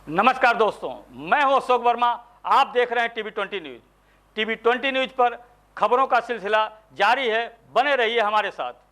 नमस्कार दोस्तों, मैं हूं अशोक वर्मा। आप देख रहे हैं टीवी20 न्यूज। टीवी20 न्यूज पर खबरों का सिलसिला जारी है। बने रहिए हमारे साथ।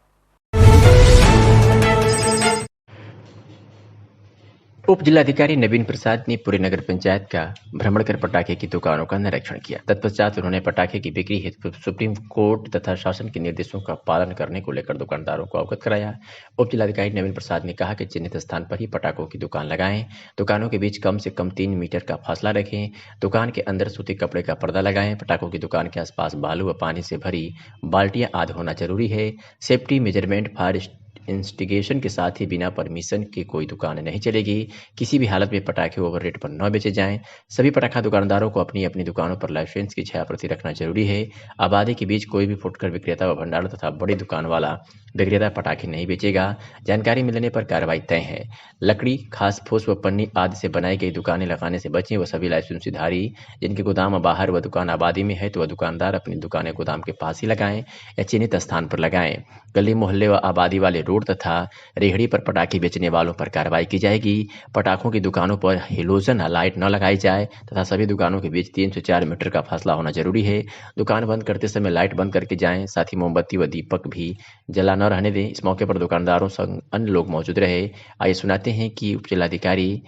उप जिलाधिकारी नवीन प्रसाद ने पूरे नगर पंचायत का भ्रमण कर पटाखे की दुकानों का निरीक्षण किया। तत्पश्चात उन्होंने पटाखे की बिक्री हेतु सुप्रीम कोर्ट तथा शासन के निर्देशों का पालन करने को लेकर दुकानदारों को अवगत कराया। उप जिलाधिकारी नवीन प्रसाद ने कहा कि चिन्हित स्थान पर ही पटाखों की दुकान लगाएं, दुकानों के बीच कम से कम 3 मीटर का फासला रखें, दुकान के अंदर सूती कपड़े का पर्दा लगाएं, पटाखों की दुकान के आसपास बालू व पानी से भरी बाल्टियां आदि होना जरूरी है। सेफ्टी मेजरमेंट फायर इंस्टिगेशन के साथ ही बिना परमिशन के कोई दुकान नहीं चलेगी। किसी भी हालत में पटाखे ओवर रेट पर न बेचे जाएं। सभी पटाखा दुकानदारों को अपनी अपनी दुकानों पर लाइसेंस की छायाप्रति रखना जरूरी है। आबादी के बीच कोई भी फुटकर विक्रेता व भंडार तथा बड़ी दुकान वाला विक्रेता पटाखे नहीं बेचेगा। जानकारी मिलने पर कार्रवाई तय है। लकड़ी, घास फूस व पन्नी आदि से बनाई गई दुकानें लगाने से बचें। वह सभी लाइसेंसीधारी जिनके गोदाम बाहर व दुकान आबादी में है तो वह दुकानदार अपनी दुकानें गोदाम के पास ही लगाएं या चिन्हित स्थान पर लगाएं। गली मोहल्ले व आबादी वाले रोड तथा रेहड़ी पर पटाखे बेचने वालों पर कार्रवाई की जाएगी। पटाखों की दुकानों पर हेलोजन लाइट न लगाई जाए तथा सभी दुकानों के बीच 3 से 4 मीटर का फासला होना जरूरी है। दुकान बंद करते समय लाइट बंद करके जाएं। साथ ही मोमबत्ती व दीपक भी जला न रहने दें। इस मौके पर दुकानदारों संग अन्य लोग मौजूद रहे। आइए सुनाते हैं कि उप जिलाधिकारी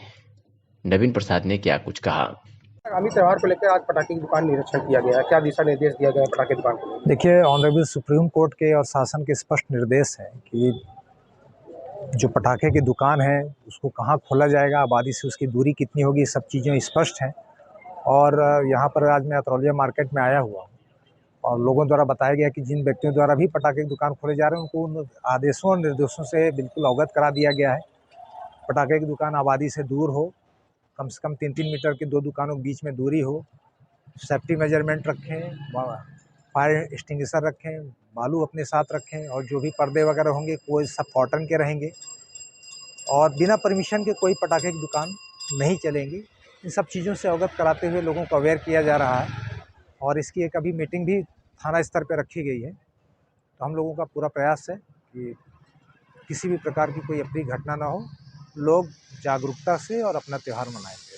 नवीन प्रसाद ने क्या कुछ कहा। आगामी त्यौहार को लेकर आज पटाखे की दुकान निरीक्षण किया गया है। क्या दिशा निर्देश दिया गया है पटाखे दुकान को? देखिए, ऑनरेबल सुप्रीम कोर्ट के और शासन के स्पष्ट निर्देश हैं कि जो पटाखे की दुकान है उसको कहाँ खोला जाएगा, आबादी से उसकी दूरी कितनी होगी, सब चीज़ें स्पष्ट हैं। और यहाँ पर आज मैं अतरौलिया मार्केट में आया हुआ हूँ और लोगों द्वारा बताया गया कि जिन व्यक्तियों द्वारा भी पटाखे की दुकान खोले जा रहे हैं उनको उन आदेशों और निर्देशों से बिल्कुल अवगत करा दिया गया है। पटाखे की दुकान आबादी से दूर हो, कम से कम 3-3 मीटर की 2 दुकानों के बीच में दूरी हो, सेफ्टी मेजरमेंट रखें, फायर एक्सटिंग्विशर रखें, बालू अपने साथ रखें और जो भी पर्दे वगैरह होंगे कोई सब कॉटन के रहेंगे और बिना परमिशन के कोई पटाखे की दुकान नहीं चलेंगी। इन सब चीज़ों से अवगत कराते हुए लोगों को अवेयर किया जा रहा है और इसकी एक अभी मीटिंग भी थाना स्तर पर रखी गई है। तो हम लोगों का पूरा प्रयास है कि किसी भी प्रकार की कोई अप्रिय घटना ना हो, लोग जागरूकता से और अपना त्यौहार मनाएंगे।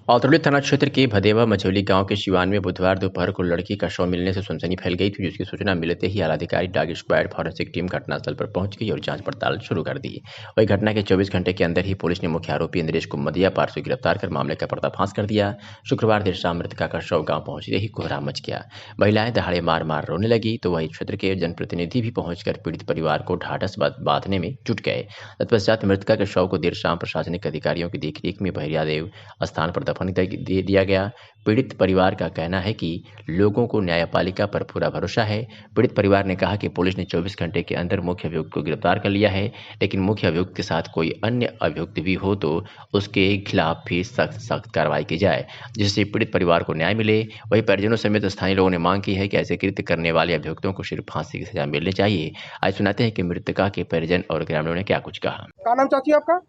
औतरौली थाना क्षेत्र के भदेवा मझौली गांव के सिवान में बुधवार दोपहर को लड़की का शव मिलने से सनसनी फैल गई थी, जिसकी सूचना मिलते ही आलाधिकारी डॉग स्क्वाड फॉरेंसिक टीम घटनास्थल पर पहुंच गई और जांच पड़ताल शुरू कर दी। वही घटना के 24 घंटे के अंदर ही पुलिस ने मुख्य आरोपी इंद्रेश को मदिया पार से गिरफ्तार कर मामले का पर्दाफाश कर दिया। शुक्रवार देर शाम मृतका का शव गाँव पहुंचते ही कोहराम मच गया। महिलाएं दहाड़े मार मार रोने लगी तो वही क्षेत्र के जनप्रतिनिधि भी पहुंचकर पीड़ित परिवार को ढाढ़स बांधने में जुट गए। तत्पश्चात मृतका के शव को देर शाम प्रशासनिक अधिकारियों की देखरेख में बहिरियादेव स्थान पर दफन दे दिया गया। पीड़ित परिवार का कहना है कि लोगों को न्यायपालिका पर पूरा भरोसा है। पीड़ित परिवार ने कहा कि पुलिस ने 24 घंटे के अंदर मुख्य अभियुक्त को गिरफ्तार कर लिया है, लेकिन मुख्य अभियुक्त के साथ कोई अन्य अभियुक्त भी हो तो उसके खिलाफ भी सख्त कार्रवाई की जाए, जिससे पीड़ित परिवार को न्याय मिले। वहीं परिजनों समेत स्थानीय लोगों ने मांग की है कि ऐसे कृत्य करने वाले अभियुक्तों को सिर्फ फांसी की सजा मिलनी चाहिए। आज सुनाते हैं कि मृतका के परिजन और ग्रामीणों ने क्या कुछ कहा। क्या नाम चाची आपका?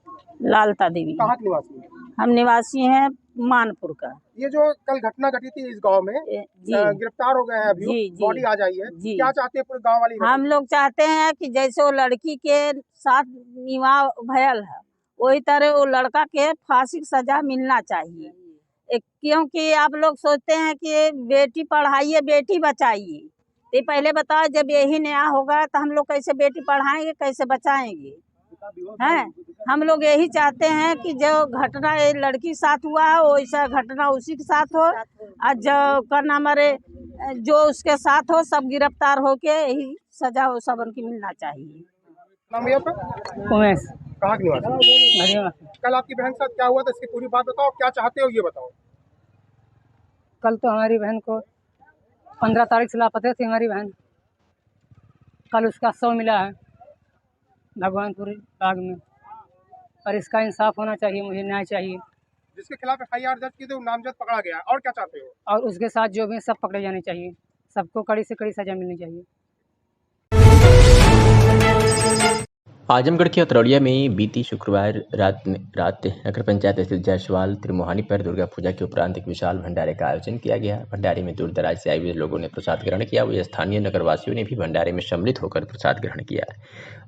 लालता देवी। कहाँ के निवासी हैं? हम निवासी हैं मानपुर का। ये जो कल घटना घटी थी इस गांव में, गिरफ्तार हो गए हैं अभियुक्त, बॉडी आ जाई है, क्या चाहते हैं पूरे गांव वाली? हम लोग चाहते हैं कि जैसे वो लड़की के साथ निवाह भयल है वही तरह वो लड़का के फांसी की सजा मिलना चाहिए। क्योंकि आप लोग सोचते हैं कि बेटी पढ़ाइए बेटी बचाइए, तो पहले बताओ जब यही नया होगा तो हम लोग कैसे बेटी पढ़ाएंगे, कैसे बचाएंगे? हैं, हम लोग यही चाहते हैं कि जो घटना ये लड़की के साथ हुआ है वैसा घटना उसी के साथ हो और जो का नाम जो उसके साथ हो सब गिरफ्तार होके यही सजा हो सब उनकी मिलना चाहिए। नाम भैया आपका? उमेश। कहाँ के निवासी? कल आपकी बहन के साथ क्या हुआ था, इसकी पूरी बात बताओ, क्या चाहते हो ये बताओ। कल तो हमारी बहन को 15 तारीख से लापता थी हमारी बहन। कल उसका शव मिला है भगवानपुर बाग में और इसका इंसाफ होना चाहिए, मुझे न्याय चाहिए। जिसके खिलाफ FIR दर्ज की थी वो नामजद पकड़ा गया, और क्या चाहते हो? और उसके साथ जो भी सब पकड़े जाने चाहिए, सबको कड़ी से कड़ी सजा मिलनी चाहिए। आजमगढ़ के अतरौलिया में बीती शुक्रवार रात नगर पंचायत स्थित जायसवाल त्रिमोहानी पर दुर्गा पूजा के उपरांत एक विशाल भंडारे का आयोजन किया गया। भंडारे में दूर दराज से आए हुए लोगों ने प्रसाद ग्रहण किया। वही स्थानीय नगरवासियों ने भी भंडारे में सम्मिलित होकर प्रसाद ग्रहण किया।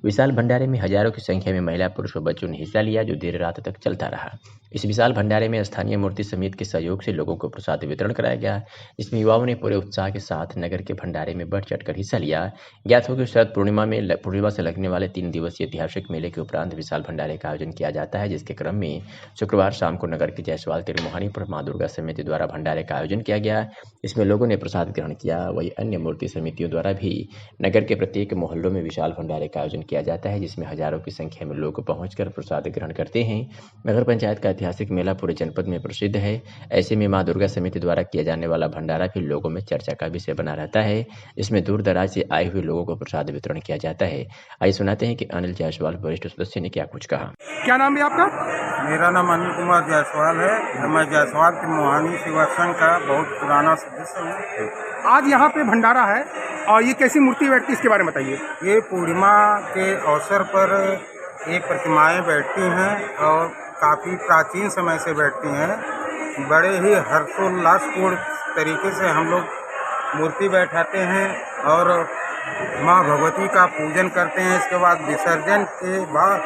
विशाल भंडारे में हजारों की संख्या में महिला, पुरुष व बच्चों ने हिस्सा लिया, जो देर रात तक चलता रहा। इस विशाल भंडारे में स्थानीय मूर्ति समिति के सहयोग से लोगों को प्रसाद वितरण कराया गया। इसमें युवाओं ने पूरे उत्साह के साथ नगर के भंडारे में बढ़ चढ़कर हिस्सा लिया। ज्ञात हो कि शरद पूर्णिमा से लगने वाले 3 दिवसीय ऐतिहासिक मेले के उपरांत विशाल भंडारे का आयोजन किया जाता है, जिसके क्रम में शुक्रवार शाम को नगर के जायसवाल त्रिमोहानी पर मां दुर्गा समिति द्वारा भंडारे का आयोजन किया गया। इसमें लोगों ने प्रसाद ग्रहण किया। वही अन्य मूर्ति समितियों द्वारा भी नगर के प्रत्येक मोहल्लों में विशाल भंडारे का आयोजन किया जाता है, जिसमें हजारों की संख्या में लोग पहुंचकर प्रसाद ग्रहण करते हैं। नगर पंचायत का ऐतिहासिक मेला पूरे जनपद में प्रसिद्ध है। ऐसे में मां दुर्गा समिति द्वारा किया जाने वाला भंडारा भी लोगों में चर्चा का विषय बना रहता है। इसमें दूर दराज से आए हुए लोगों को प्रसाद वितरण किया जाता है। आइए सुनाते हैं कि अनिल जायसवाल वरिष्ठ सदस्य ने क्या कुछ कहा। क्या नाम है आपका? मेरा नाम अनिल कुमार जायसवाल है। मैं जायसवाल त्रिमोहानी सेवा संघ का बहुत पुराना सदस्य हूँ। आज यहाँ पे भंडारा है और ये कैसी मूर्ति बैठती है, इसके बारे में बताइए। ये पूर्णिमा के अवसर पर एक प्रतिमाएं बैठती हैं और काफ़ी प्राचीन समय से बैठती हैं। बड़े ही हर्षोल्लासपूर्ण तरीके से हम लोग मूर्ति बैठाते हैं और माँ भगवती का पूजन करते हैं। इसके बाद विसर्जन के बाद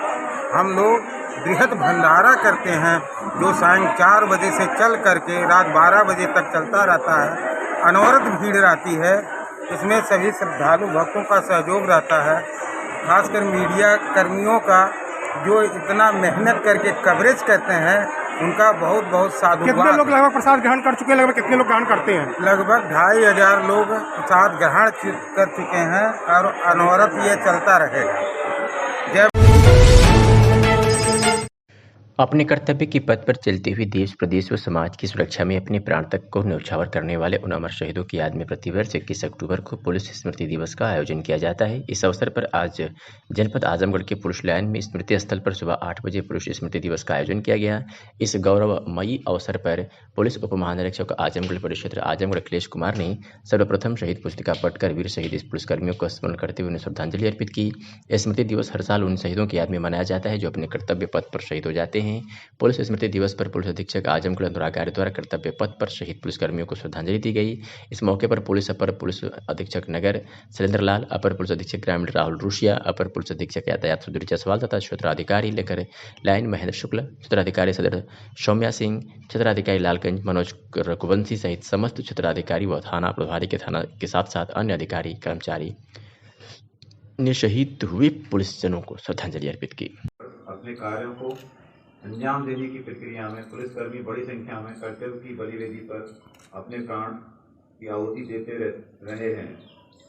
हम लोग बृहद भंडारा करते हैं, जो सायं 4 बजे से चल करके रात 12 बजे तक चलता रहता है। अनवरत भीड़ रहती है। इसमें सभी श्रद्धालु भक्तों का सहयोग रहता है, खासकर मीडिया कर्मियों का, जो इतना मेहनत करके कवरेज करते हैं, उनका बहुत बहुत साधुवाद। कितने लोग लगभग प्रसाद ग्रहण कर चुके हैं? लगभग कितने लोग ग्रहण करते हैं? लगभग 2500 लोग प्रसाद ग्रहण कर चुके हैं और अनवरत ये चलता रहेगा। अपने कर्तव्य की पथ पर चलते हुए देश, प्रदेश व समाज की सुरक्षा में अपने प्राण तक को न्यौछावर करने वाले उन अमर शहीदों की याद में प्रतिवर्ष 21 अक्टूबर को पुलिस स्मृति दिवस का आयोजन किया जाता है। इस अवसर पर आज जनपद आजमगढ़ के पुलिस लाइन में स्मृति स्थल पर सुबह 8 बजे पुलिस स्मृति दिवस का आयोजन किया गया। इस गौरवमयी अवसर पर पुलिस उप महानिरीक्षक आजमगढ़ परिक्षेत्र आजमगढ़ अखिलेश कुमार ने सर्वप्रथम शहीद पुस्तिका पढ़कर वीर शहीद पुलिसकर्मियों को स्मरण करते हुए उन्हें श्रद्धांजलि अर्पित की। स्मृति दिवस हर साल उन शहीदों की याद में मनाया जाता है जो अपने कर्तव्य पथ पर शहीद हो जाते हैं। पुलिस स्मृति दिवस पर पुलिस अधीक्षक आजमगढ़ अनुराग आर्य द्वारा कर्तव्य पथ पर शहीद पुलिसकर्मियों को श्रद्धांजलि दी गई। इस मौके पर अपर पुलिस अधीक्षक नगर शैलेंद्र लाल, अपर पुलिस अधीक्षक ग्रामीण राहुल रूसिया, अपर पुलिस अधीक्षक यातायात सुधीर जायसवाल तथा क्षेत्राधिकारी लेकर लाइन महेंद्र शुक्ल, क्षेत्राधिकारी सदर सौम्या सिंह, क्षेत्राधिकारी लालगंज मनोज रघुवंशी सहित समस्त क्षेत्राधिकारी व थाना प्रभारी के साथ साथ अन्य अधिकारी कर्मचारी ने शहीद हुए पुलिसजनों को श्रद्धांजलि अर्पित की। अपने कार्यों को अंजाम देने की प्रक्रिया में पुलिसकर्मी बड़ी संख्या में कर्तव्य की बलिवेदी पर अपने प्राण की आहुति देते रहे हैं।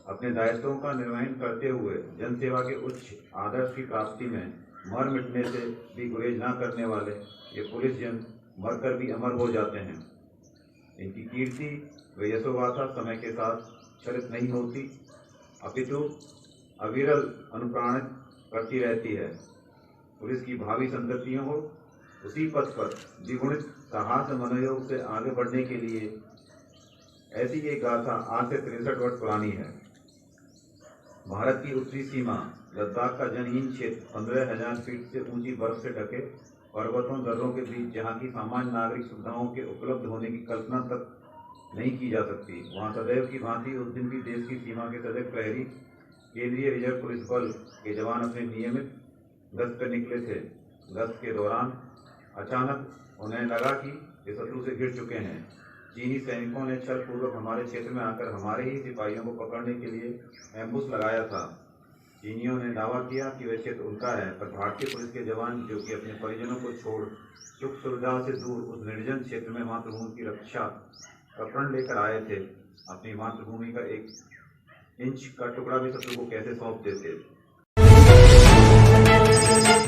अपने दायित्वों का निर्वहन करते हुए जनसेवा के उच्च आदर्श की प्राप्ति में मर मिटने से भी गुरेज न करने वाले ये पुलिस जन मरकर भी अमर हो जाते हैं। इनकी कीर्ति व यशोगाथा समय के साथ क्षरित नहीं होती, अपितु अविरल अनुप्राणित करती रहती है। पुलिस की भावी संततियों को उसी पथ पर द्विगुणित साहस मनोयोग से आगे बढ़ने के लिए ऐसी एक गाथा आज से 63 वर्ष पुरानी है। भारत की उत्तरी सीमा लद्दाख का जनहीन क्षेत्र 15,000 फीट से ऊंची बर्फ से ढके पर्वतों दर्रों के बीच, जहां की सामान्य नागरिक सुविधाओं के उपलब्ध होने की कल्पना तक नहीं की जा सकती, वहां सदैव की भांति उस दिन भी देश की सीमा के सजग प्रहरी केंद्रीय रिजर्व पुलिस बल के जवान अपने नियमित गश्त पर निकले थे। गश्त के दौरान अचानक उन्हें लगा कि वे शत्रु से घिर चुके हैं। चीनी सैनिकों ने छल पूर्वक हमारे क्षेत्र में आकर हमारे ही सिपाहियों को पकड़ने के लिए एम्बुश लगाया था। चीनियों ने दावा किया कि वह क्षेत्र उनका है, पर भारतीय पुलिस के जवान, जो कि अपने परिजनों को छोड़ सुख सुविधा से दूर उस निर्जन क्षेत्र में मातृभूमि की रक्षा का प्रण लेकर आए थे, अपनी मातृभूमि का 1 इंच का टुकड़ा भी शत्रु को कैसे सौंप देते।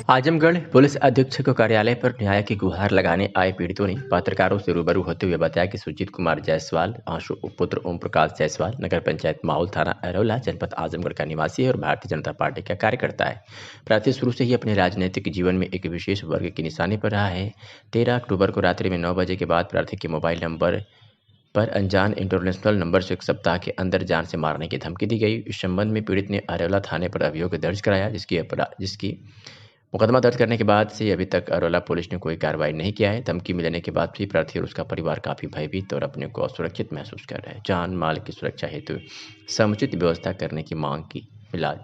आजमगढ़ पुलिस अधीक्षक कार्यालय पर न्याय की गुहार लगाने आए पीड़ितों ने पत्रकारों से रूबरू होते हुए बताया कि सुजीत कुमार जायसवाल, आंशु पुत्र ओम प्रकाश जायसवाल, नगर पंचायत माहौल, थाना अरौला, जनपद आजमगढ़ का निवासी है और भारतीय जनता पार्टी का कार्यकर्ता है। प्रातः शुरू से ही अपने राजनीतिक जीवन में एक विशेष वर्ग के निशाने पर रहा है। 13 अक्टूबर को रात्रि में 9 बजे के बाद प्रार्थी के मोबाइल नंबर पर अनजान इंटरनेशनल नंबर से एक सप्ताह के अंदर जान से मारने की धमकी दी गई। इस संबंध में पीड़ित ने अरेवला थाने पर अभियोग दर्ज कराया, जिसकी मुकदमा दर्ज करने के बाद से अभी तक अरेवला पुलिस ने कोई कार्रवाई नहीं किया है। धमकी मिलने के बाद भी प्रार्थी और उसका परिवार काफी भयभीत और अपने को असुरक्षित महसूस कर रहे हैं। जान माल की सुरक्षा हेतु समुचित व्यवस्था करने की मांग की। फिलहाल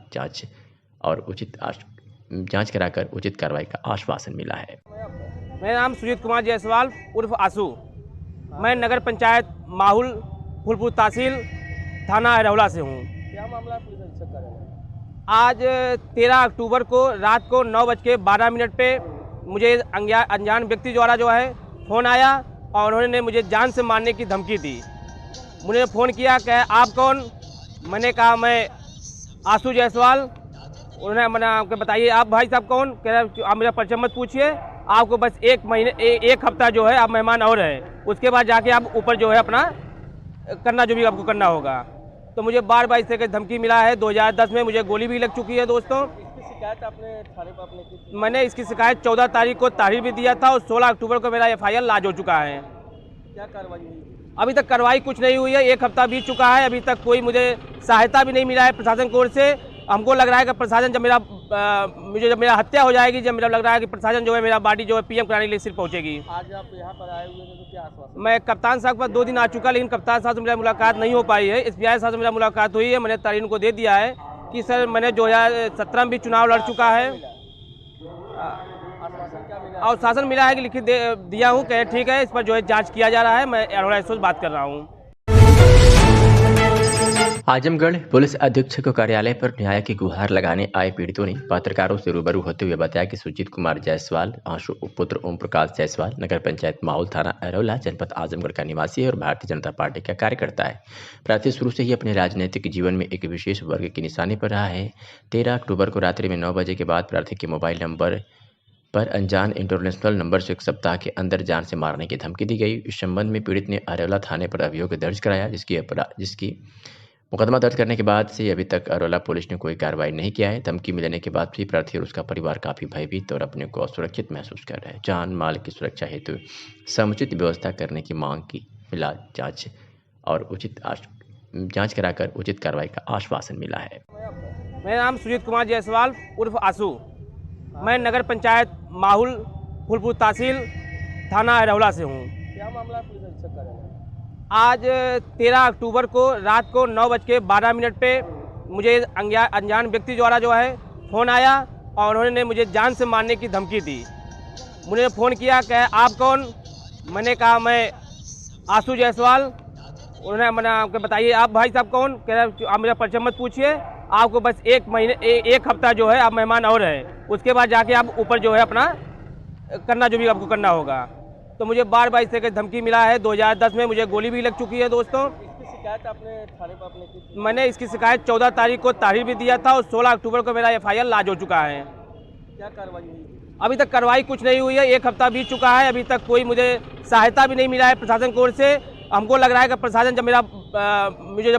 जांच कराकर उचित कार्रवाई का आश्वासन मिला है। मेरा नाम सुजीत कुमार जायसवाल उर्फ आसू, मैं नगर पंचायत माहुल फूलपुर तहसील थाना अरेवला से हूँ। क्या मामला पुलिस अधीक्षक का? आज 13 अक्टूबर को रात को 9:12 पे मुझे अनजान व्यक्ति द्वारा जो है फ़ोन आया और उन्होंने मुझे जान से मारने की धमकी दी। मुझे फ़ोन किया कि आप कौन? मैंने कहा मैं आसू जायसवाल। उन्होंने मैंने आपको बताइए आप भाई साहब कौन? कह रहे आप मेरा परिचय मत पूछिए, आपको बस एक हफ्ता जो है आप मेहमान और हैं, उसके बाद जाके आप ऊपर जो है अपना करना जो भी आपको करना होगा। तो मुझे बार बार इस तरह की धमकी मिला है। 2010 में मुझे गोली भी लग चुकी है दोस्तों। इसकी शिकायत आपने थाने पर अपने की थी? मैंने इसकी शिकायत 14 तारीख को तारीख भी दिया था और 16 अक्टूबर को मेरा FIR लॉन्च हो चुका है। क्या कार्रवाई हुई? अभी तक कार्रवाई कुछ नहीं हुई है। एक हफ्ता बीत चुका है, अभी तक कोई मुझे सहायता भी नहीं मिला है प्रशासन की ओर से। हमको लग रहा है कि प्रशासन जब मेरा हत्या हो जाएगी, जब मेरा लग रहा है कि प्रशासन जो है मेरा बॉडी जो है PM कराने के लिए सिर्फ पहुंचेगी। आज आप यहाँ पर आए हुए थे तो क्या आश्वासन? मैं कप्तान साहब के पास 2 दिन आ चुका, लेकिन कप्तान साहब से मेरा मुलाकात नहीं हो पाई है। SPI साहब से मेरा मुलाकात हुई है। मैंने तारीन को दे दिया है कि सर मैंने 2017 में भी चुनाव लड़ चुका है। आश्वासन क्या मिला? और शासन मिला है कि लिखित दिया हूँ कि ठीक है, इस पर जो है जाँच किया जा रहा है। मैं अरोड़ा से बात कर रहा हूँ। आजमगढ़ पुलिस अधीक्षक कार्यालय पर न्याय की गुहार लगाने आए पीड़ितों ने पत्रकारों से रूबरू होते हुए बताया कि सुजीत कुमार जायसवाल आंशु पुत्र ओम प्रकाश जायसवाल नगर पंचायत माहुल थाना अरेवला जनपद आजमगढ़ का निवासी है और भारतीय जनता पार्टी का कार्यकर्ता है। प्रार्थी शुरू से ही अपने राजनीतिक जीवन में एक विशेष वर्ग की निशानी पर रहा है। 13 अक्टूबर को रात्रि में 9 बजे के बाद प्रार्थी के मोबाइल नंबर पर अनजान इंटरनेशनल नंबर से एक सप्ताह के अंदर जान से मारने की धमकी दी गई। इस संबंध में पीड़ित ने अरेवला थाने पर अभियोग दर्ज कराया, जिसकी मुकदमा दर्ज करने के बाद से अभी तक अरेवला पुलिस ने कोई कार्रवाई नहीं किया है। धमकी मिलने के बाद भी प्रार्थी और उसका परिवार काफी भयभीत और अपने को असुरक्षित महसूस कर रहे हैं। जान माल की सुरक्षा हेतु समुचित व्यवस्था करने की मांग की। फिलहाल जांच कराकर उचित कार्रवाई का आश्वासन मिला है। मेरा नाम सुजीत कुमार जायसवाल उर्फ आसू, मैं नगर पंचायत माहुल फूलपुर तहसील थाना अरेवला से हूँ। क्या मामला पुलिस अधीक्षक का? आज 13 अक्टूबर को रात को 9:12 पे मुझे अनजान व्यक्ति द्वारा जो है फ़ोन आया और उन्होंने मुझे जान से मारने की धमकी दी। मुझे फ़ोन किया कि आप कौन? मैंने कहा मैं आसू जायसवाल। उन्होंने मैंने आपको बताइए आप भाई साहब कौन? कह रहे आप मेरा परिचय मत पूछिए, आपको बस एक हफ्ता जो है आप मेहमान और हैं, उसके बाद जाके आप ऊपर जो है अपना करना जो भी आपको करना होगा। तो मुझे बार बार इस तरह की धमकी मिला है। 2010 में मुझे गोली भी लग चुकी है दोस्तों। इसकी शिकायत आपने थाने पर अपने की थी? मैंने इसकी शिकायत 14 तारीख को तारीख भी दिया था और 16 अक्टूबर को मेरा FIR लॉन्च हो चुका है। क्या कार्रवाई हुई? अभी तक कार्रवाई कुछ नहीं हुई है। एक हफ्ता बीत चुका है, अभी तक कोई मुझे सहायता भी नहीं मिला है प्रशासन की ओर से। हमको लग रहा है कि प्रशासन जब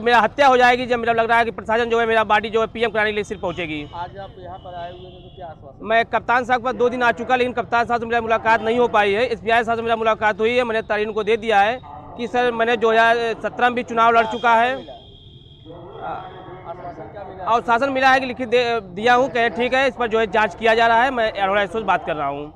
मेरा हत्या हो जाएगी, जब मेरा लग रहा है कि प्रशासन जो है मेरा बॉडी जो है PM कराने के लिए सिर्फ पहुंचेगी। आज आप यहाँ पर आए हुए थे तो क्या आश्वासन? मैं कप्तान साहब के पास 2 दिन आ चुका, लेकिन कप्तान साहब से मेरा मुलाकात नहीं हो पाई है। SPI साहब से मेरा मुलाकात हुई है। मैंने तारीन को दे दिया है कि सर मैंने 2017 में भी चुनाव लड़ चुका है। आश्वासन क्या मिला? और शासन मिला है कि लिखित दिया हूँ कि ठीक है, इस पर जो है जाँच किया जा रहा है। मैं अरोड़ा से बात कर रहा हूँ।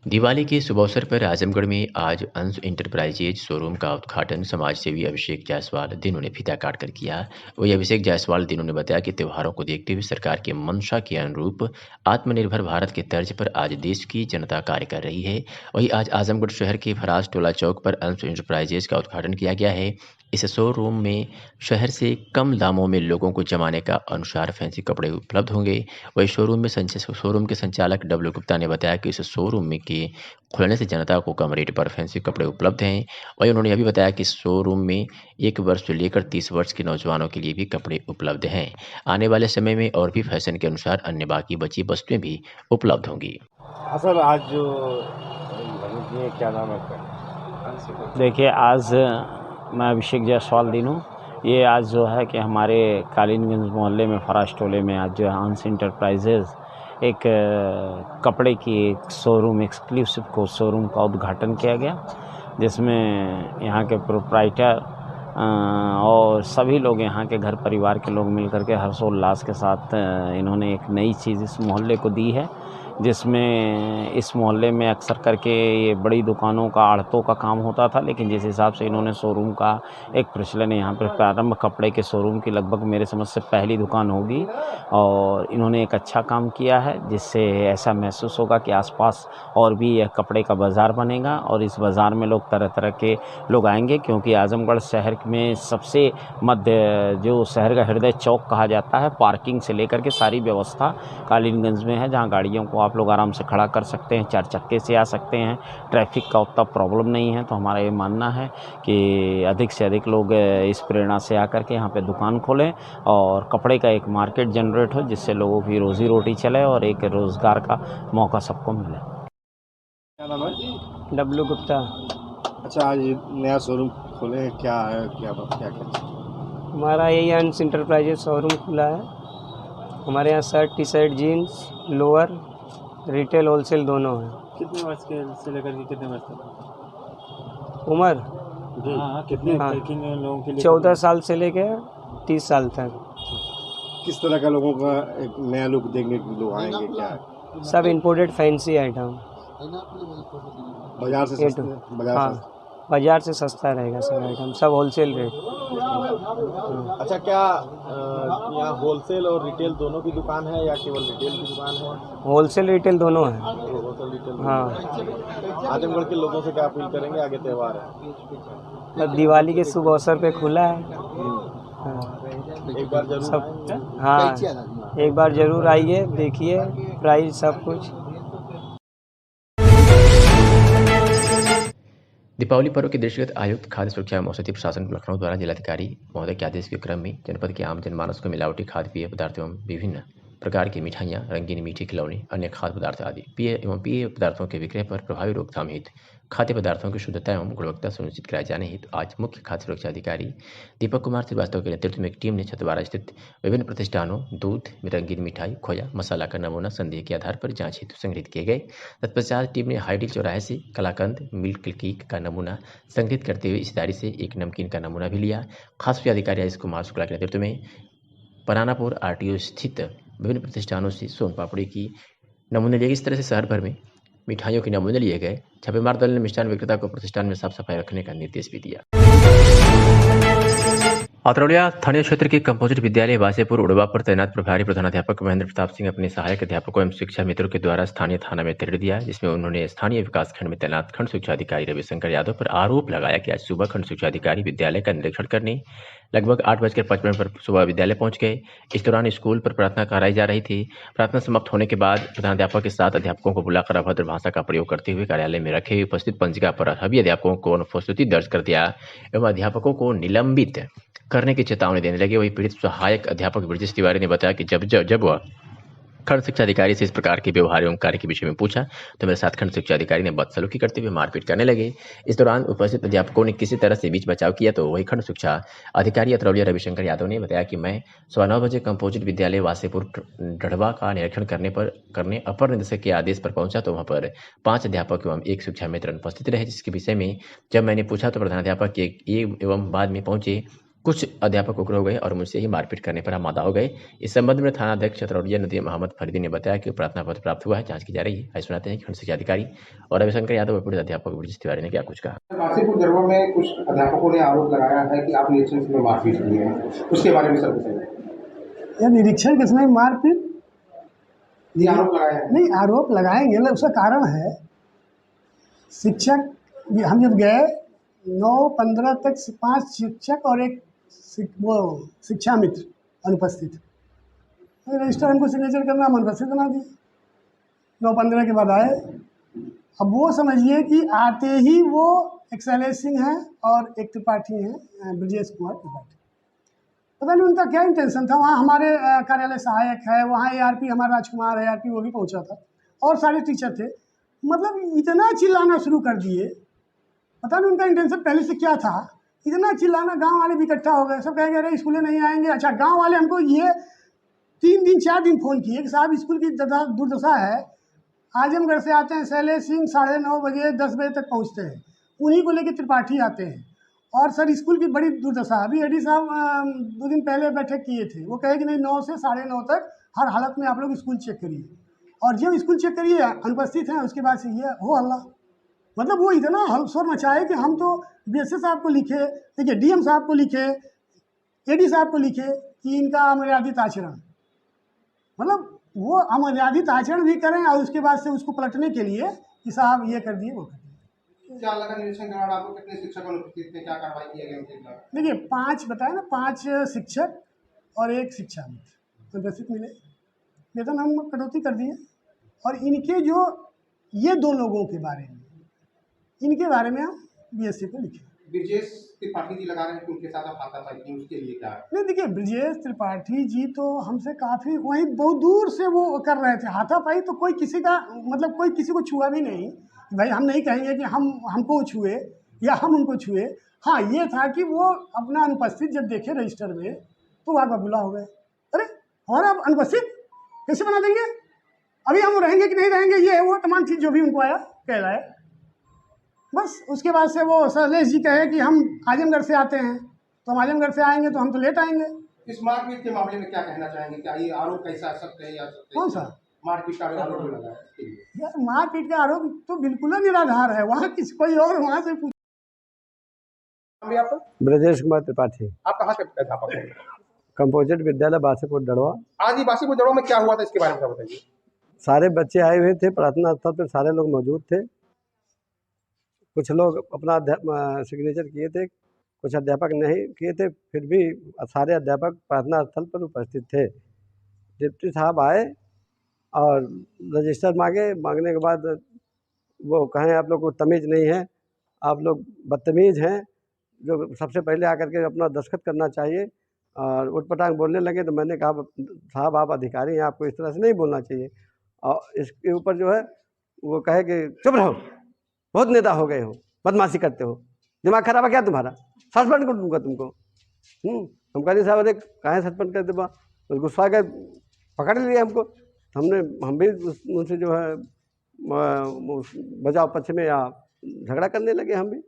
दिवाली के शुभ अवसर पर आजमगढ़ में आज अंश इंटरप्राइजेज शोरूम का उद्घाटन समाज सेवी अभिषेक जायसवाल दिनों ने फीता काट कर किया। वही अभिषेक जायसवाल दिनों ने बताया कि त्योहारों को देखते हुए सरकार के मंशा के अनुरूप आत्मनिर्भर भारत के तर्ज पर आज देश की जनता कार्य कर रही है। वही आज आजमगढ़ शहर के फराज टोला चौक पर अंश इंटरप्राइजेज का उद्घाटन किया गया है। इस शोरूम में शहर से कम दामों में लोगों को जमाने का अनुसार फैंसी कपड़े उपलब्ध होंगे। वही शोरूम के संचालक डब्ल्यू गुप्ता ने बताया कि इस शोरूम में के खुलने से जनता को कम रेट पर फैंसी कपड़े उपलब्ध हैं। वही उन्होंने यह भी बताया कि शोरूम में 1 वर्ष से लेकर 30 वर्ष के नौजवानों के लिए भी कपड़े उपलब्ध हैं। आने वाले समय में और भी फैशन के अनुसार अन्य बाकी बची वस्तुएं भी उपलब्ध होंगी। असल आज जो क्या नाम है? देखिए, आज मैं अभिषेक जायसवाल दिनू, ये आज जो है कि हमारे कालीनगंज मोहल्ले में फराज टोले में आज जो है अंश इंटरप्राइजेज एक कपड़े की एक शोरूम एक्सक्लूसिव शोरूम का उद्घाटन किया गया, जिसमें यहाँ के प्रोप्राइटर और सभी लोग यहाँ के घर परिवार के लोग मिलकर के हर्षोल्लास के साथ इन्होंने एक नई चीज़ इस मोहल्ले को दी है, जिसमें इस मोहल्ले में अक्सर करके ये बड़ी दुकानों का आढ़तों का काम होता था, लेकिन जिस हिसाब से इन्होंने शोरूम का एक प्रचलन यहाँ पर प्रारंभ कपड़े के शोरूम की लगभग मेरे समझ से पहली दुकान होगी, और इन्होंने एक अच्छा काम किया है, जिससे ऐसा महसूस होगा कि आसपास और भी यह कपड़े का बाज़ार बनेगा और इस बाज़ार में लोग तरह तरह के लोग आएंगे, क्योंकि आजमगढ़ शहर में सबसे मध्य जो शहर का हृदय चौक कहा जाता है, पार्किंग से लेकर के सारी व्यवस्था कालीनगंज में है, जहाँ गाड़ियों को आप लोग आराम से खड़ा कर सकते हैं, 4 चक्के से आ सकते हैं, ट्रैफिक का उतना प्रॉब्लम नहीं है। तो हमारा ये मानना है कि अधिक से अधिक लोग इस प्रेरणा से आकर के यहाँ पे दुकान खोलें और कपड़े का एक मार्केट जनरेट हो, जिससे लोगों की रोज़ी रोटी चले और एक रोज़गार का मौका सबको मिले। क्या नाम है? डब्लू गुप्ता। अच्छा, आज ये नया शोरूम खोले, क्या है, क्या क्या हमारा यही अंश इंटरप्राइजेज शोरूम खुला है। हमारे यहाँ shirt, T shirt, jeans, lower, retail, wholesale दोनों हैं। कितने वर्ष के से लेकर के कितने वर्ष तक उम्र जी? कितने लोगों के लिए? 14 साल से लेकर 30 साल तक। किस तरह का लोगों का एक नया लुक देखने के लोग आएंगे? क्या है? सब इम्पोर्टेड फैंसी आइटम, बाजार से सस्ते? बाजार से सस्ता रहेगा सब आइटम, सब होलसेल रेट। अच्छा, क्या यहाँ होलसेल और रिटेल दोनों की दुकान है या केवल रिटेल की दुकान है? होलसेल रिटेल दोनों है। Wholesale retail. हाँ। आजमगढ़ के लोगों से क्या अपील करेंगे? आगे त्यौहार है, अब दिवाली के शुभ अवसर पे खुला है। एक बार जरूर सब, हाँ, एक बार जरूर आइए, देखिए प्राइस सब कुछ। दीपावली पर्व के दृष्टिगत आयुक्त खाद्य सुरक्षा एवं औषधि प्रशासन लखनऊ द्वारा जिलाधिकारी महोदय के आदेश के क्रम में जनपद के आम जनमानस को मिलावटी खाद्य पेय पदार्थ एवं विभिन्न प्रकार की मिठाइयाँ, रंगीन मीठे खिलौने, अन्य खाद्य पदार्थ आदि पेय पदार्थों के विक्रय पर प्रभावी रोकथाम हेतु खाद्य पदार्थों की शुद्धता एवं गुणवत्ता सुनिश्चित कराए जाने हेतु आज मुख्य खाद्य सुरक्षा अधिकारी दीपक कुमार श्रीवास्तव के नेतृत्व में एक टीम ने छतवारा स्थित विभिन्न प्रतिष्ठानों दूध, रंगीन मिठाई, खोया, मसाला का नमूना संदेह के आधार पर जांच हेतु संग्रहित किए गए। तत्पश्चात टीम ने हाईडील चौराहे से कलाकंद मिल्क केक का नमूना संग्रहित करते हुए इस दारी से एक नमकीन का नमूना भी लिया। खास अधिकारी आयुष कुमार शुक्ला के नेतृत्व में परानापुर RTO स्थित विभिन्न प्रतिष्ठानों से सोन पापड़ी की नमूने लिए। इस तरह से शहर भर में मिठाइयों के नमूने लिए गए। छापेमार दल ने मिष्ठान विक्रेता को प्रतिष्ठान में साफ सफाई रखने का निर्देश भी दिया। अतरौलिया थानीय क्षेत्र के कंपोजिट विद्यालय वासेपुर उड़वा पर तैनात प्रभारी प्रधानाध्यापक महेंद्र प्रताप सिंह अपने सहायक अध्यापकों एवं शिक्षा मित्रों के द्वारा स्थानीय थाना में तहरीर दिया, जिसमें उन्होंने स्थानीय विकास खंड में तैनात खंड शिक्षा अधिकारी रविशंकर यादव पर आरोप लगाया कि आज सुबह खंड शिक्षा अधिकारी विद्यालय का निरीक्षण करने लगभग 8:55 पर सुबह विद्यालय पहुंच गए। इस दौरान स्कूल पर प्रार्थना कराई जा रही थी। प्रार्थना समाप्त होने के बाद प्रधानाध्यापक के साथ अध्यापकों को बुलाकर अभद्र भाषा का प्रयोग करते हुए कार्यालय में रखे हुए उपस्थित पंजिका पर सभी अध्यापकों को अनुपस्थिति दर्ज कर दिया एवं अध्यापकों को निलंबित करने की चेतावनी देने लगे। वही पीड़ित सहायक अध्यापक ब्रजेश तिवारी ने बताया कि जब वह खंड शिक्षा अधिकारी से इस प्रकार के व्यवहार एवं कार्य के विषय में पूछा तो मेरे साथ खंड शिक्षा अधिकारी ने बदसलूकी करते हुए मारपीट करने लगे। इस दौरान उपस्थित अध्यापकों ने किसी तरह से बीच बचाव किया तो वही खंड शिक्षा अधिकारी अतरौलिया रविशंकर यादव ने बताया कि मैं 9:15 बजे कंपोजिट विद्यालय वासेपुर डढ़वा का निरीक्षण करने अपर निदेशक के आदेश पर पहुंचा तो वहां पर 5 अध्यापक एवं 1 शिक्षा मित्र अनुपस्थित रहे, जिसके विषय में जब मैंने पूछा तो प्रधानाध्यापक एवं बाद में पहुंचे कुछ अध्यापक उग्र हो गए और मुझसे ही मारपीट करने पर आमादा हो गए। इस संबंध में थाना अध्यक्ष अतरौलिया नदीम मोहम्मद फरीदी ने बताया कि प्रार्थना पत्र प्राप्त हुआ है, जांच की जा रही है। आइए सुनाते हैं कि खंड शिक्षा अधिकारी और रविशंकर यादव और पीड़ित अध्यापक ब्रजेश तिवारी ने क्या कुछ कहा। वासेपुर डढ़वा में कुछ अध्यापकों ने आरोप लगाया है कि आप निरीक्षण में मारपीट की है, उसके बारे में सर बताइए। निरीक्षण के समय मारपीट ये आरोप लगाया है? नहीं, आरोप लगाएंगे ना, उसका कारण है शिक्षक हम जब गए 9:15 तक 5 शिक्षक और एक शिक्षा मित्र अनुपस्थित। रजिस्टर हमको सिग्नेचर करना, हम अनुपस्थित बना दिए। 9:15 के बाद आए। अब वो समझिए कि आते ही वो एक शैलेश सिंह हैं और एक त्रिपाठी हैं ब्रजेश कुमार त्रिपाठी। पता नहीं उनका क्या इंटेंशन था। वहाँ हमारे कार्यालय सहायक है, वहाँ ARP हमारा राजकुमार है, ARP वो भी पहुँचा था और सारे टीचर थे। मतलब इतना चिल्लाना शुरू कर दिए, पता नहीं उनका इंटेंशन पहले से क्या था। इतना चिल्लाना, गांव वाले भी इकट्ठा हो गए, सब कहेंगे अरे स्कूलें नहीं आएंगे। अच्छा, गांव वाले हमको ये 3 दिन 4 दिन फ़ोन किए कि साहब स्कूल की दुर्दशा है, आजमगढ़ से आते हैं शैलेश सिंह 9:30 बजे 10 बजे तक पहुंचते हैं, उन्हीं को लेकर त्रिपाठी आते हैं। और सर स्कूल की बड़ी दुर्दशा, अभी एडी साहब 2 दिन पहले बैठक किए थे, वो कहे कि नहीं 9 से 9:30 तक हर हालत में आप लोग स्कूल चेक करिए, और जब स्कूल चेक करिए अनुपस्थित हैं उसके बाद से ये हो हल्ला। मतलब वो इतना शोर मचाए कि हम तो BSS साहब को लिखे, देखिए DM साहब को लिखे, AD साहब को लिखे कि इनका अमर्यादित आचरण, मतलब वो अमर्यादित आचरण भी करें और उसके बाद से उसको पलटने के लिए कि साहब ये कर दिए वो कर दिए। क्या लगा निरीक्षण के दौरान आपको कितने शिक्षक अनुपस्थित थे, क्या कार्रवाई किया गया उनके खिलाफ? देखिए 5 बताया ना, 5 शिक्षक और 1 शिक्षा मित्र अनुपस्थित मिले, वेतन हम कटौती कर दिए। और इनके जो ये 2 लोगों के बारे में, इनके बारे में हम BSC को लिखे। ब्रजेश त्रिपाठी जी लगा रहे हैं कि उनके साथ आप हाथापाई की, उसके लिए क्या है? नहीं देखिए, ब्रजेश त्रिपाठी जी तो हमसे काफ़ी वहीं बहुत दूर से वो कर रहे थे। हाथापाई तो कोई किसी का मतलब कोई किसी को छुआ भी नहीं भाई, हम नहीं कहेंगे कि हमको छुए या हम उनको छुए। हाँ ये था कि वो अपना अनुपस्थित जब देखे रजिस्टर में तो वहाँ बबूला हो गए, अरे हमारा अनुपस्थित कैसे बना देंगे, अभी हम रहेंगे कि नहीं रहेंगे, ये वो तमाम चीज़ जो भी उनको आया कहलाए। बस उसके बाद से वो शैलेश जी कहे कि हम आजमगढ़ से आते हैं, तो हम आजमगढ़ से आएंगे तो हम तो लेट आएंगे। इस मारपीट के मामले में क्या कहना चाहेंगे, क्या ये आरोप कैसा सत्य है या सत्य? कौन सा मारपीट का आरोप लगा है? यार मारपीट का आरोप तो बिल्कुल निराधार है, वहाँ किसी कोई और वहाँ से पूछ। ब्रजेश कुमार त्रिपाठी। आप कहाँ के अध्यापक हैं? कंपोजिट विद्यालय बासीपुर डड़वा। आज ही बासीपुर डड़वा में क्या हुआ था, इसके बारे में बताइए। सारे बच्चे आए हुए थे, प्रार्थना स्थल पर सारे लोग मौजूद थे। कुछ लोग अपना सिग्नेचर किए थे, कुछ अध्यापक नहीं किए थे, फिर भी सारे अध्यापक प्रार्थना स्थल पर उपस्थित थे। डिप्टी साहब आए और रजिस्टर मांगने के बाद वो कहें आप लोग को तमीज़ नहीं है, आप लोग बदतमीज़ हैं, जो सबसे पहले आकर के अपना दस्तखत करना चाहिए। और उटपटांग बोलने लगे तो मैंने कहा साहब आप अधिकारी हैं, आपको इस तरह से नहीं बोलना चाहिए। और इसके ऊपर जो है वो कहे कि चुप रहो, बहुत नेता हो गए हो, बदमाशी करते हो, दिमाग खराब है क्या तुम्हारा, सस्पेंड कर दूंगा तुमको। हम कह साहब अरे कहाँ सस्पेंड कर दे, गुस्सा के पकड़ लिया हमको। हम भी उनसे जो है बचाव पक्ष में या झगड़ा करने लगे हम भी।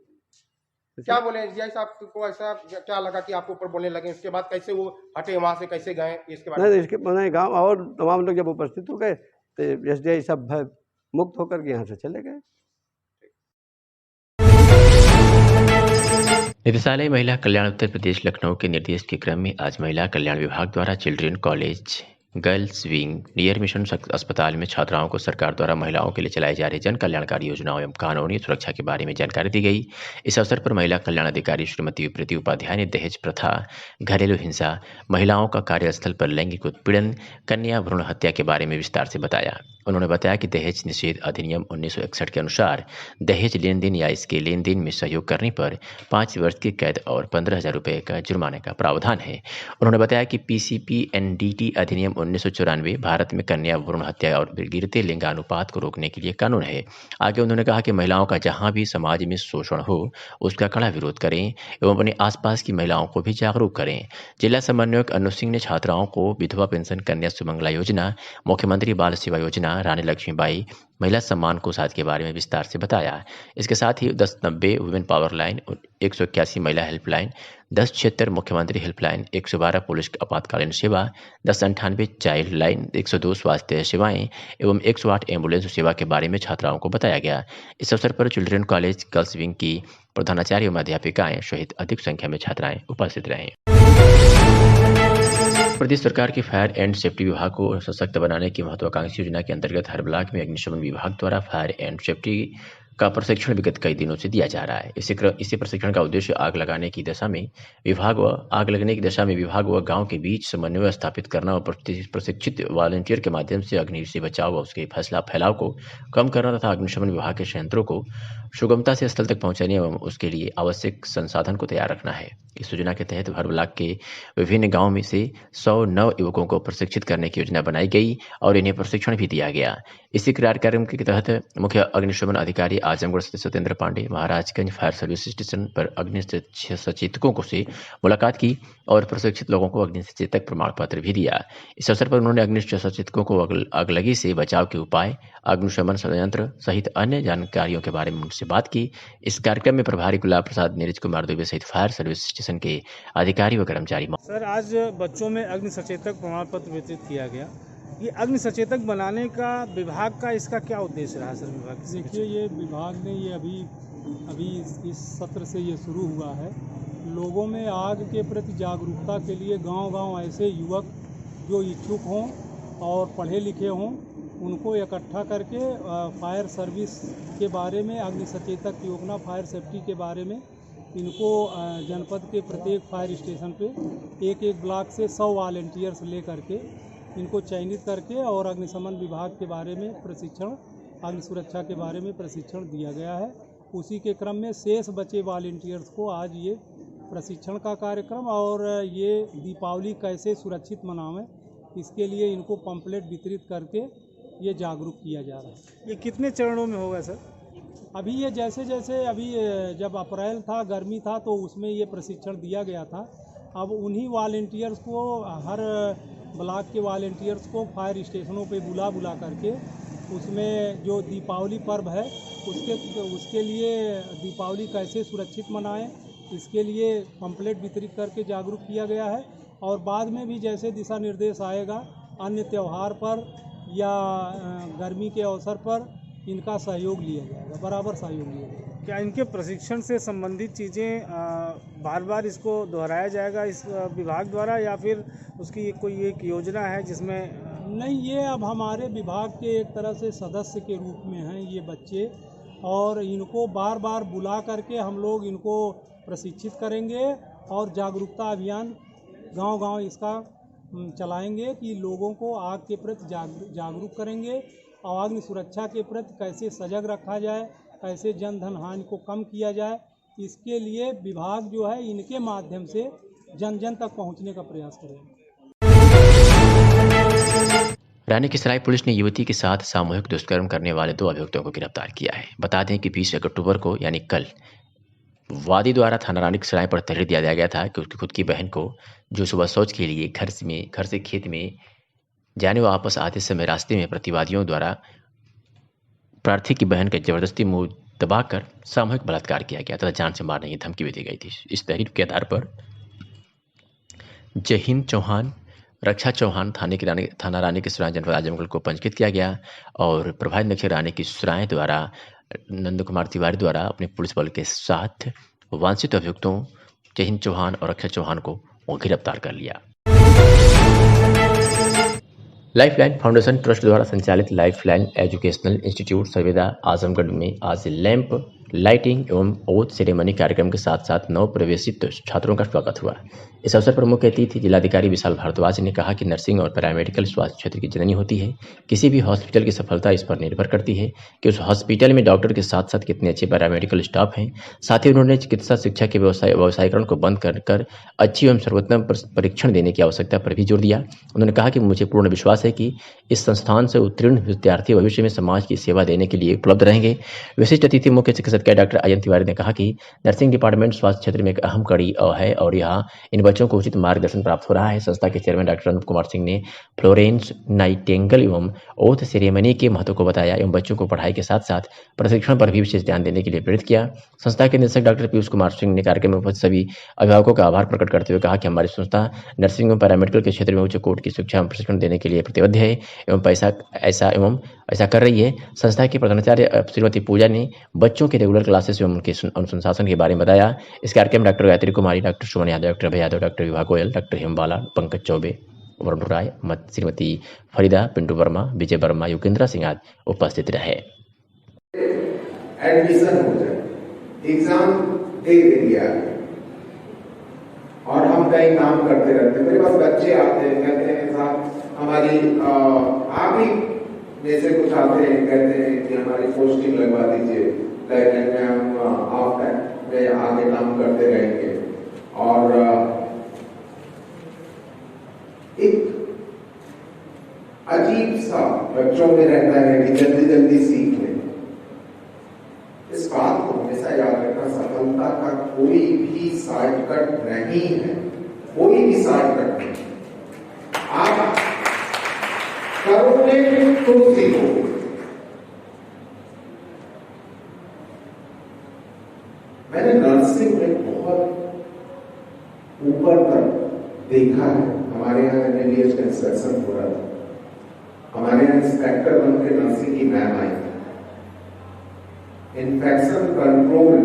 क्या बोले जी साहब को, ऐसा क्या लगा कि आपको ऊपर बोलने लगे, उसके बाद कैसे वो हटे वहाँ से, कैसे गए इसके बाद? नहीं इसके मैंने गाँव और तमाम लोग जब उपस्थित हो गए तो SDI सब मुक्त होकर के यहाँ से चले गए। निदेशालय महिला कल्याण उत्तर प्रदेश लखनऊ के निर्देश के क्रम में आज महिला कल्याण विभाग द्वारा children college girls wing near mission अस्पताल में छात्राओं को सरकार द्वारा महिलाओं के लिए चलाई जा रही जन कल्याणकारी योजनाओं एवं कानूनी सुरक्षा के बारे में जानकारी दी गई। इस अवसर पर महिला कल्याण अधिकारी श्रीमती विप्रीति उपाध्याय ने दहेज प्रथा, घरेलू हिंसा, महिलाओं का कार्यस्थल पर लैंगिक उत्पीड़न, कन्या भ्रूण हत्या के बारे में विस्तार से बताया। उन्होंने बताया कि दहेज निषेध अधिनियम 1961 के अनुसार दहेज लेन देन या इसके लेन देन में सहयोग करने पर 5 वर्ष की कैद और 15,000 रुपये का जुर्माने का प्रावधान है। उन्होंने बताया कि PCPNDT अधिनियम 1994 भारत में कन्या भ्रूण हत्या और गिरते लिंगानुपात को रोकने के लिए कानून है। आगे उन्होंने कहा कि महिलाओं का जहां भी समाज में शोषण हो उसका कड़ा विरोध करें एवं अपने आसपास की महिलाओं को भी जागरूक करें। जिला समन्वयक अनु सिंह ने छात्राओं को विधवा पेंशन, कन्या सुमंगला योजना, मुख्यमंत्री बाल सेवा योजना, रानी लक्ष्मीबाई महिला सम्मान कोष आदि के बारे में विस्तार से बताया। इसके साथ ही 1090 वुमेन पावर लाइन, 181 महिला हेल्पलाइन, 1076 मुख्यमंत्री हेल्पलाइन, 112 पुलिस आपातकालीन सेवा, 1098 चाइल्ड लाइन, 102 स्वास्थ्य सेवाएं एवं 108 एम्बुलेंस सेवा के बारे में छात्राओं को बताया गया। इस अवसर पर चिल्ड्रन कॉलेज गर्ल्स विंग की प्रधानाचार्य एवं अध्यापिकाएं सहित अधिक संख्या में छात्राएं उपस्थित रहे। प्रदेश सरकार के फायर एंड सेफ्टी विभाग को सशक्त बनाने की महत्वाकांक्षी योजना के अंतर्गत हर ब्लॉक में अग्निशमन विभाग द्वारा फायर एंड सेफ्टी का प्रशिक्षण विगत कई दिनों से दिया जा रहा है। इसी प्रशिक्षण का उद्देश्य आग लगने की दशा में विभाग व गांव के बीच समन्वय स्थापित करना और प्रशिक्षित वॉलंटियर के माध्यम से अग्नि से बचाव व उसके फैलाव को कम करना तथा अग्निशमन विभाग के संयंत्रों को सुगमता से स्थल तक पहुंचाने एवं उसके लिए आवश्यक संसाधन को तैयार रखना है। इस योजना के तहत हर ब्लॉक के विभिन्न गाँव में से 100 नव युवकों को प्रशिक्षित करने की योजना बनाई गई और इन्हें प्रशिक्षण भी दिया गया। इसी कार्यक्रम के तहत मुख्य अग्निशमन अधिकारी आजमगढ़ स्थित Satyendra Pandey Maharajganj fire service station पर अग्नि सचेतकों से मुलाकात की और प्रशिक्षित लोगों को अग्नि सचेतक प्रमाण पत्र भी दिया। इस अवसर पर उन्होंने अग्नि सचेतकों को अगलगी से बचाव के उपाय, अग्निशमन संयंत्र सहित अन्य जानकारियों के बारे में उनसे बात की। इस कार्यक्रम में प्रभारी गुलाब प्रसाद, नीरज कुमार दुबे सहित फायर सर्विस स्टेशन के अधिकारी व कर्मचारी। सर, आज बच्चों में अग्नि सचेतक प्रमाण पत्र वितरित किया गया। ये अग्नि सचेतक बनाने का विभाग का इसका क्या उद्देश्य रहा सर? विभाग देखिए, ये विभाग ने ये अभी इस सत्र से ये शुरू हुआ है। लोगों में आग के प्रति जागरूकता के लिए गांव-गांव ऐसे युवक जो इच्छुक हों और पढ़े लिखे हों, उनको इकट्ठा करके फायर सर्विस के बारे में, अग्नि सचेतक योजना, फायर सेफ्टी के बारे में इनको जनपद के प्रत्येक फायर स्टेशन पे एक ब्लॉक से 100 वॉलंटियर्स ले करके इनको चयनित करके और अग्निशमन विभाग के बारे में प्रशिक्षण, अग्नि सुरक्षा के बारे में प्रशिक्षण दिया गया है। उसी के क्रम में शेष बचे वॉलंटियर्स को आज ये प्रशिक्षण का कार्यक्रम और ये दीपावली कैसे सुरक्षित मनावें, इसके लिए इनको पंपलेट वितरित करके ये जागरूक किया जा रहा है। ये कितने चरणों में होगा सर? अभी ये जैसे अभी जब अप्रैल था, गर्मी था, तो उसमें ये प्रशिक्षण दिया गया था। अब उन्हीं वॉलंटियर्स को, हर ब्लॉक के वॉलंटियर्स को फायर स्टेशनों पे बुला करके उसमें जो दीपावली पर्व है उसके लिए दीपावली कैसे सुरक्षित मनाएं, इसके लिए पंपलेट वितरित करके जागरूक किया गया है। और बाद में भी जैसे दिशा निर्देश आएगा अन्य त्यौहार पर या गर्मी के अवसर पर इनका सहयोग लिया जाएगा, बराबर सहयोग लिया जाएगा। क्या इनके प्रशिक्षण से संबंधित चीज़ें बार बार इसको दोहराया जाएगा इस विभाग द्वारा, या फिर उसकी कोई एक योजना है जिसमें? नहीं, ये अब हमारे विभाग के एक तरह से सदस्य के रूप में हैं ये बच्चे, और इनको बार बार बुला करके हम लोग इनको प्रशिक्षित करेंगे और जागरूकता अभियान गांव-गांव इसका चलाएंगे कि लोगों को आग के प्रति जागरूक करेंगे और अग्नि सुरक्षा के प्रति कैसे सजग रखा जाए, कैसे जन धन हानि को कम किया जाए, इसके लिए विभाग जो है इनके माध्यम से जन जन तक पहुंचने का प्रयास करेगा। रानी की सराय पुलिस ने युवती के साथ सामूहिक दुष्कर्म करने वाले 2 अभियुक्तों को गिरफ्तार किया है। बता दें कि 20 अक्टूबर को यानी कल वादी द्वारा थाना रानी की सराय पर तहरीर दिया गया था कि उसकी खुद की बहन को, जो सुबह शौच के लिए घर से खेत में जाने वापस आते समय रास्ते में प्रतिवादियों द्वारा प्रार्थी की बहन का जबरदस्ती मुंह दबाकर सामूहिक बलात्कार किया गया तथा जान से मारने की धमकी भी दी गई थी। इस तहरीर के आधार पर जहीन चौहान, रक्षा चौहान थाना रानी की सराय जनपद आजमगढ़ को पंजीकृत किया गया और प्रभारी निरीक्षक रानी की सराय द्वारा नंद कुमार तिवारी द्वारा अपने पुलिस बल के साथ वांछित अभियुक्तों जहीन चौहान और रक्षा चौहान को गिरफ्तार कर लिया। लाइफलाइन फाउंडेशन ट्रस्ट द्वारा संचालित लाइफलाइन एजुकेशनल इंस्टीट्यूट संवेदा आजमगढ़ में आज लैंप लाइटिंग एवं ओथ सेरेमनी कार्यक्रम के साथ साथ नव प्रवेशित छात्रों का स्वागत हुआ। इस अवसर पर मुख्य अतिथि जिलाधिकारी विशाल भारद्वाज ने कहा कि नर्सिंग और पैरामेडिकल स्वास्थ्य क्षेत्र की जननी होती है। किसी भी हॉस्पिटल की सफलता इस पर निर्भर करती है कि उस हॉस्पिटल में डॉक्टर के साथ साथ कितने अच्छे पैरामेडिकल स्टाफ हैं। साथ ही उन्होंने चिकित्सा शिक्षा के व्यवसायीकरण को बंद कर अच्छी एवं सर्वोत्तम परीक्षण देने की आवश्यकता पर भी जोर दिया। उन्होंने कहा कि मुझे पूर्ण विश्वास है कि इस संस्थान से उत्तीर्ण विद्यार्थी भविष्य में समाज की सेवा देने के लिए उपलब्ध रहेंगे। विशिष्ट अतिथि मुख्य चिकित्सक डॉक्टर अजय तिवारी ने कहा कि नर्सिंग डिपार्टमेंट स्वास्थ्य क्षेत्र में एक अहम कड़ी है और यहाँ इन बच्चों को उचित मार्गदर्शन प्राप्त हो रहा है। संस्था के चेयरमैन डॉक्टर अनूप कुमार सिंह ने फ्लोरेंस नाइटिंगेल एवं ओथ सेरेमनी के महत्व को बताया एवं बच्चों को पढ़ाई के साथ साथ प्रशिक्षण पर भी विशेष ध्यान देने के लिए प्रेरित किया। संस्था के निदेशक डॉक्टर पीयूष कुमार सिंह ने कार्यक्रम में उपस्थित सभी अभिभावकों का आभार प्रकट करते हुए कहा कि हमारी संस्था नर्सिंग एवं पैरामेडिकल के क्षेत्र में उच्च कोटि की शिक्षा एवं प्रशिक्षण देने के लिए प्रतिबद्ध है एवं ऐसा कर रही है। संस्था की प्रधानाचार्य श्रीमती पूजा ने बच्चों के रेगुलर क्लासेस एवं उनके अनुशासन के बारे में बताया। इस कार्यक्रम में डॉक्टर गायत्री कुमारी, डॉक्टर सुमन यादव, डॉक्टर अभय यादव, डॉक्टर विभा गोयल, डॉक्टर हेमबाला, पंकज चौबे, वरुण राय, श्रीमती फरीदा, पिंटू वर्मा, विजय वर्मा, योगेंद्र सिंह आदि उपस्थित रहे। एडमिशन हो जाए, एग्जाम दे दिया और हम कहीं काम करते रहते, मेरे पास बच्चे आते हैं, कहते हैं साहब हमारी आप ही में से कुछ आते हैं, कहते हैं कि हमारी पोस्टिंग लगवा दीजिए, लाइफलाइन में हम आप में आगे काम करते रहेंगे। और एक अजीब सा बच्चों में रहता है कि जल्दी जल्दी सीख लें। इस बात को हमेशा याद रखना, सफलता का कोई भी शॉर्टकट नहीं है, कोई भी शॉर्टकट नहीं। आप करोगे तो सीखोगे। मैंने नर्सिंग में बहुत ऊपर तक देखा है। हमारे यहाँ एमबीबीएस का इंस्ट्रक्शन हो रहा था, हमारे यहाँ इंस्पेक्टर बनकर नर्सिंग की मैम आई। इन्फेक्शन कंट्रोल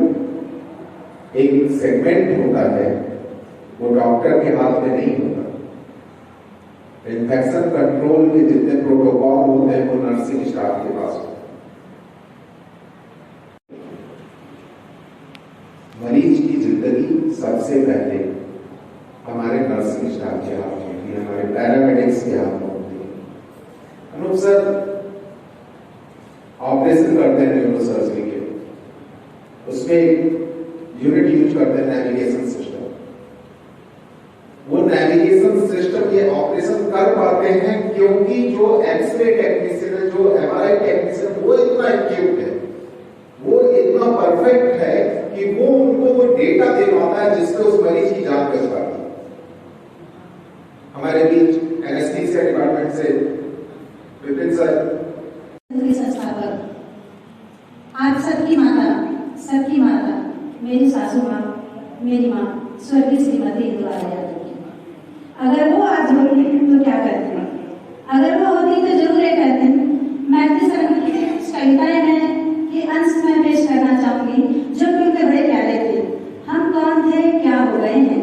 एक सेगमेंट होता है, वो डॉक्टर के हाथ में नहीं होता। इन्फेक्शन कंट्रोल के जितने प्रोटोकॉल होते हैं वो नर्सिंग स्टाफ के पास होते हैं। मरीज की जिंदगी सबसे पहले हमारे नर्सिंग स्टाफ के हाथ में होती है, हमारे पैरामेडिक्स के हाथ में होती है। अनूप सर ऑपरेशन करते हैं न्यूरो सर्जरी के, उसमें यूनिट यूज करते हैं नेविगेशन सिस्टम। वो नेविगेशन सिस्टम ये ऑपरेशन कर पाते हैं क्योंकि जो एक्सरे टेक्नीशियन है, जो एमआरआई टेक्नीशियन, वो इतना इक्विप्ड है, वो इतना परफेक्ट है कि वो उनको वो डेटा दे पाता है जिससे उस मरीज की जान बच पाती है। हमारे बीच एनेस्थीसिया डिपार्टमेंट से विपिन सर, संस्थापक, आप सबकी माता मेरी सासू माँ, मेरी माँ स्वर्गीय श्रीमती इंदिरा यादव की, अगर वो आज होती तो क्या करती? अगर वो होती तो जरूर ये कहती। मैथिली संगीत की कविताएं हैं कि अंश में पेश करना चाहूंगी जो कि उनके बड़े प्यारे थे। हम कौन थे, क्या हो गए हैं,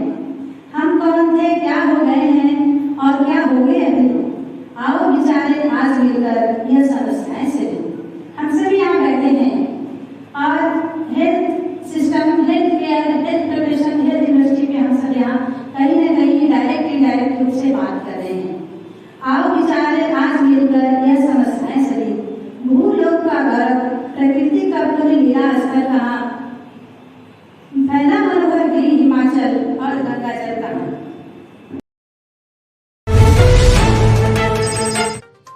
हम कौन थे, क्या हो गए हैं और क्या हो गए अभी। आओ विचारे आज मिलकर यह समस्याएं से हम सभी यहाँ बैठे हैं और health system, health care, health profession, health university में हम सब यहाँ कहीं न कहीं डायरेक्ट इनडायरेक्ट रूप से बात कर रहे हैं। आओ विचारे आज मिलकर यह समस्याएं सभी। भूलोक का गर्व, प्रकृति का पूरी लीला स्तर कहाँ, फैला मनोहर गिरी हिमाचल और गंगा जल कहाँ।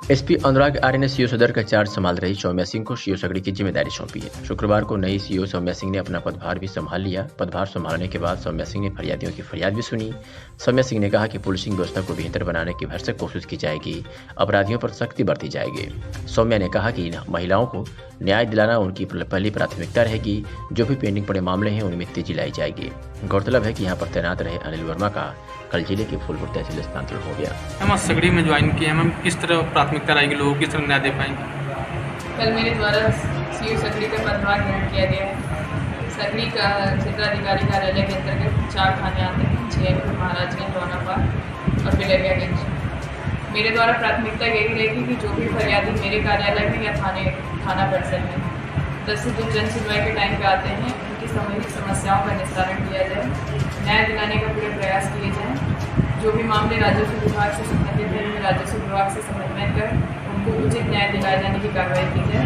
एसपी अनुराग आर्य ने सीओ सदर का चार्ज संभाल रही सौम्या सिंह को सीओ सगड़ी की जिम्मेदारी सौंपी है। शुक्रवार को नई सीओ सौम्या सिंह ने अपना पदभार भी संभाल लिया। पदभार संभालने के बाद सौम्या सिंह ने फरियादियों की फरियाद भी सुनी। सौम्या सिंह ने कहा कि पुलिसिंग व्यवस्था को बेहतर बनाने की भरसक कोशिश की जाएगी, अपराधियों पर सख्ती बरती जाएगी। सौम्या ने कहा कि महिलाओं को न्याय दिलाना उनकी पहली प्राथमिकता रहेगी। जो भी पेंडिंग पड़े मामले हैं उनमें तेजी लाई जाएगी। गौरतलब है कि यहाँ पर तैनात रहे अनिल वर्मा का कल जिले के फूलपुर तहसील स्थानांतरण हो गया। हम सगड़ी में ज्वाइन किए हैं। मैम किस तरह प्राथमिकता रहेगी, लोगों को किस तरह न्याय दे पाएंगे? कल मेरे द्वारा सीओ सगड़ी का पदभार ग्रहण किया गया है। सगड़ी का क्षेत्राधिकारी कार्यालय के अंतर्गत 4 थाने आते हैं, 6 महाराजगंज, रौनापाल और बिलरियागंज। मेरे द्वारा प्राथमिकता यही रहेगी कि जो भी फरियादी मेरे कार्यालय में या थाना परिसर में 10 से 2 जन सुनवाई के टाइम पे आते हैं, उनकी सामूहिक समस्याओं का निस्तारण किया जाए, न्याय दिलाने का पूरे प्रयास किए जाएं। जो भी मामले राजस्व विभाग से संबंधित हैं, उनमें राजस्व विभाग से समन्वय कर उनको उचित न्याय दिलाए जाने की कार्रवाई की जाए।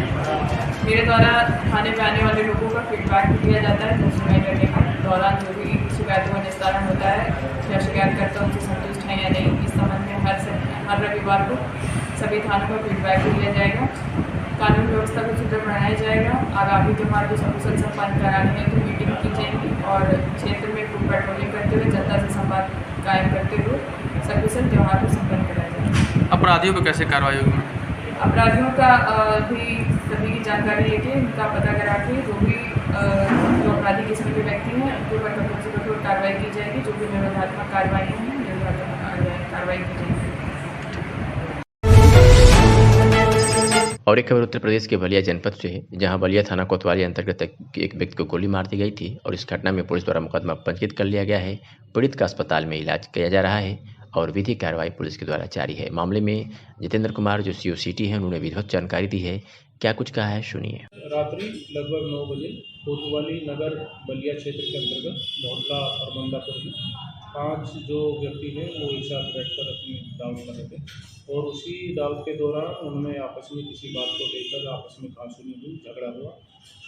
मेरे द्वारा थाने पर आने वाले लोगों का फीडबैक भी दिया जाता है। तो सुनवाई करने के दौरान जो भी शिकायतों का निस्तारण होता है या शिकायतकर्ता उनसे संतुष्ट है या नहीं, इस संबंध में हर रविवार को सभी थानों का फीडबैक भी लिया जाएगा। कानून व्यवस्था को सुदृढ़ बनाया जाएगा। आगामी त्योहार को सकुशल संपन्न कराने हेतु मीटिंग की जाएगी और क्षेत्र में खूब पेट्रोलिंग करते हुए जनता से संवाद कायम करते हुए सकुशल त्योहार को संपन्न कराया जाएगा। अपराधियों पर कैसे कार्रवाई होगी? अपराधियों का भी सभी की जानकारी लेके उनका पता करा के जो भी अपराधी किस्म के व्यक्ति हैं उनके ऊपर कठोर से कठोर कार्रवाई की जाएगी। जो भी निरोधात्मक कार्रवाई हैं निरोधात्मक कार्रवाई की जाएगी। और एक खबर उत्तर प्रदेश के बलिया जनपद से है, जहां बलिया थाना कोतवाली अंतर्गत एक व्यक्ति को गोली मार दी गई थी और इस घटना में पुलिस द्वारा मुकदमा पंजीकृत कर लिया गया है। पीड़ित का अस्पताल में इलाज किया जा रहा है और विधिक कार्रवाई पुलिस के द्वारा जारी है। मामले में जितेंद्र कुमार जो सीओ सिटी हैं, उन्होंने विधिवत जानकारी दी है। क्या कुछ कहा है, सुनिए। रात्रि लगभग 9 बजे कोतवाली नगर बलिया क्षेत्र के अंतर्गत मोहल्ला अरमंदापुर में 5 जो व्यक्ति हैं वो एक साथ बैठकर अपनी दावत कर रहे थे और उसी दावत के दौरान उनमें आपस में किसी बात को लेकर आपस में कहासुनी हुई, झगड़ा हुआ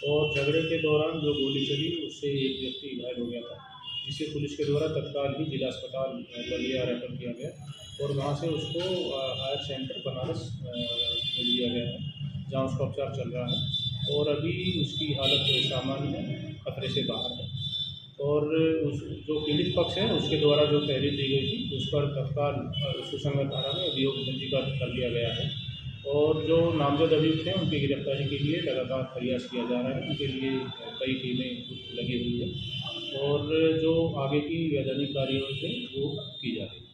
और झगड़े के दौरान जो गोली चली उससे एक व्यक्ति घायल हो गया था, जिसे पुलिस के द्वारा तत्काल ही जिला अस्पताल बलिया रेफर किया गया और वहाँ से उसको हायर सेंटर बनारस भेज दिया गया है, जहाँ उसका उपचार चल रहा है और अभी उसकी हालत सामान्य है, खतरे से बाहर है। और उस जो पीड़ित पक्ष है उसके द्वारा जो तहरीर दी गई थी उस पर तत्काल सुसंगत धारा में अभियोग पंजीबद्ध कर लिया गया है और जो नामजद अभियुक्त हैं उनकी गिरफ्तारी के लिए लगातार प्रयास किया जा रहा है। उनके लिए कई टीमें लगी हुई है और जो आगे की वैधानिक कार्यवाही है वो की जा रही है।